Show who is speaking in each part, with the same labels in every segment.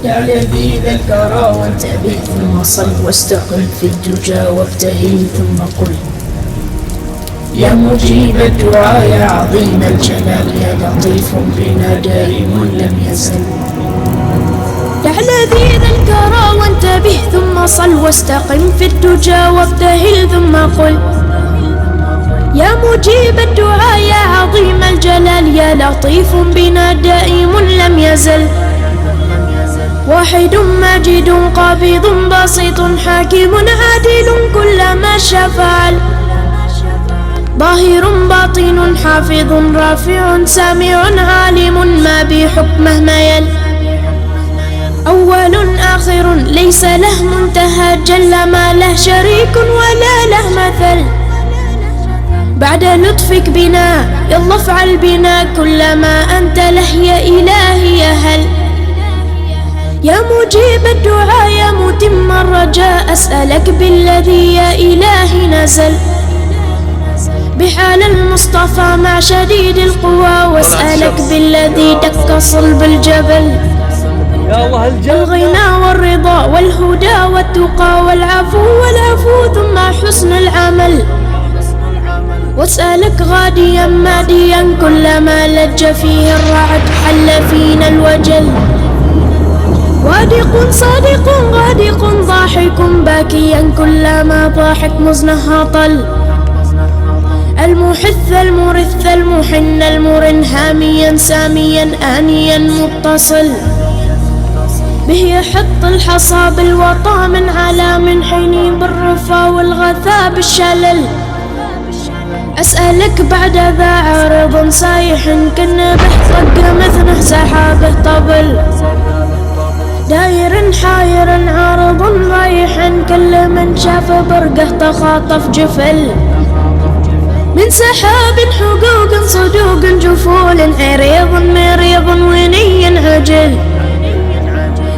Speaker 1: يا لذيذ الكرى وانتبه ثم صل واستقم في الدجى وابتهل ثم قل يا مجيب الدعاء يا عظيم الجلال يا لطيف بنا دائم لم يزل.
Speaker 2: يا لذيذ الكرى وانتبه ثم صل واستقم في الدجى وابتهل ثم قل يا مجيب الدعاء يا عظيم الجلال يا لطيف بنا دائم لم يزل. واحد ماجد قابض بسيط حاكم عادل كلما شاء فعل ظاهر باطن حافظ رافع سامع عالم ما بحكمه ميل أول آخر ليس له منتهى جل ما له شريك ولا له مثل. بعد لطفك بنا يلا افعل بنا كل ما أنت له يا إلهي يا هل. يا مجيب الدعاء يا متم الرجاء أسألك بالذي يا إلهي نزل بحال المصطفى مع شديد القوى واسألك بالذي دك صلب الجبل الغنى والرضا والهدى والتقى والعفو ثم حسن العمل. واسألك غاديا ماديا كلما لج فيه الرعد حل فينا الوجل وادق صادق غادق ضاحك باكيا كلما ضاحك مزنها طل المحث المرث المحن المرن هاميا ساميا آنيا متصل به يحط الحصى بالوطا من على من حين بالرفا والغثا بالشلل. أسألك بعد ذا عارض صايح كالنبح طق مثنه سحابه طبل داير حاير عارض رايح كل من شاف برقه تخاطف جفل من سحاب حقوق صدوق جفول عريض مريض وني عجل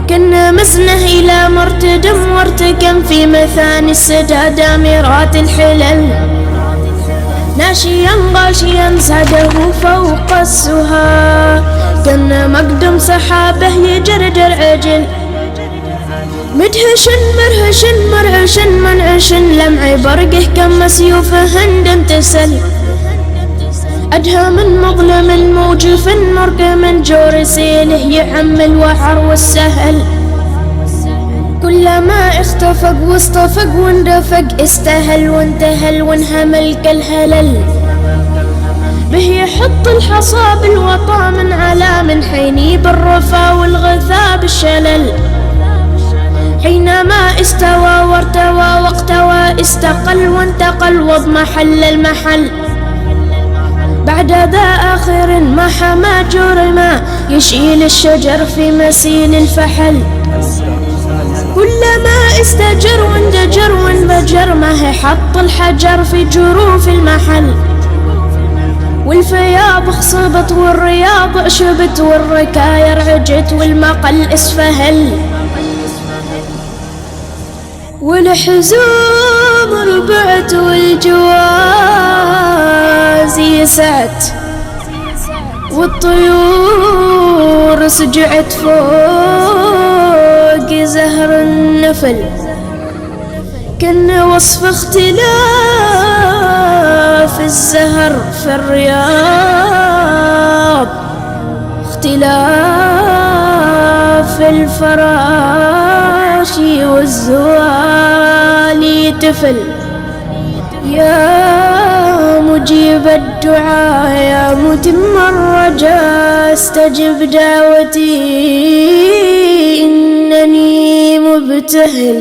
Speaker 2: كنا مسنه إلى مرتدم وارتكم في مثاني السدى دامرات الحلل ناشيا غاشيا سعده فوق السها كنا مقدم سحابه يجردر عجل مدهش مرهش مرعش منعش لمع برقه كم سيوفه هند تسل أدهى من مظلم موجف مرقم جور سيله يعم الوحر والسهل كلما اختفق واصطفق واندفق استهل وانتهل وانهمل كالهلل به يحط الحصى بالوطا من على من حيني بالرفا والغثا بالشلل حينما استوى وارتوى واقتوى استقل وانتقل واضمحل المحل بعد ذا آخر ما حما جرما يشيل الشجر في مسيل الفحل كلما استجر واندجر وانبجر ما حط الحجر في جروف المحل والفياض خصبت والرياض عشبت والركاير عجت والمقل اسفهل والحزوم ربعت والجواز يسعت والطيور سجعت فوق زهر النفل كان وصف اختلاف الزهر في الرياض اختلاف الفراش والزوالي تفل. يا مجيب الدعاء يا متم الرجاء استجب دعوتي إنني مبتهل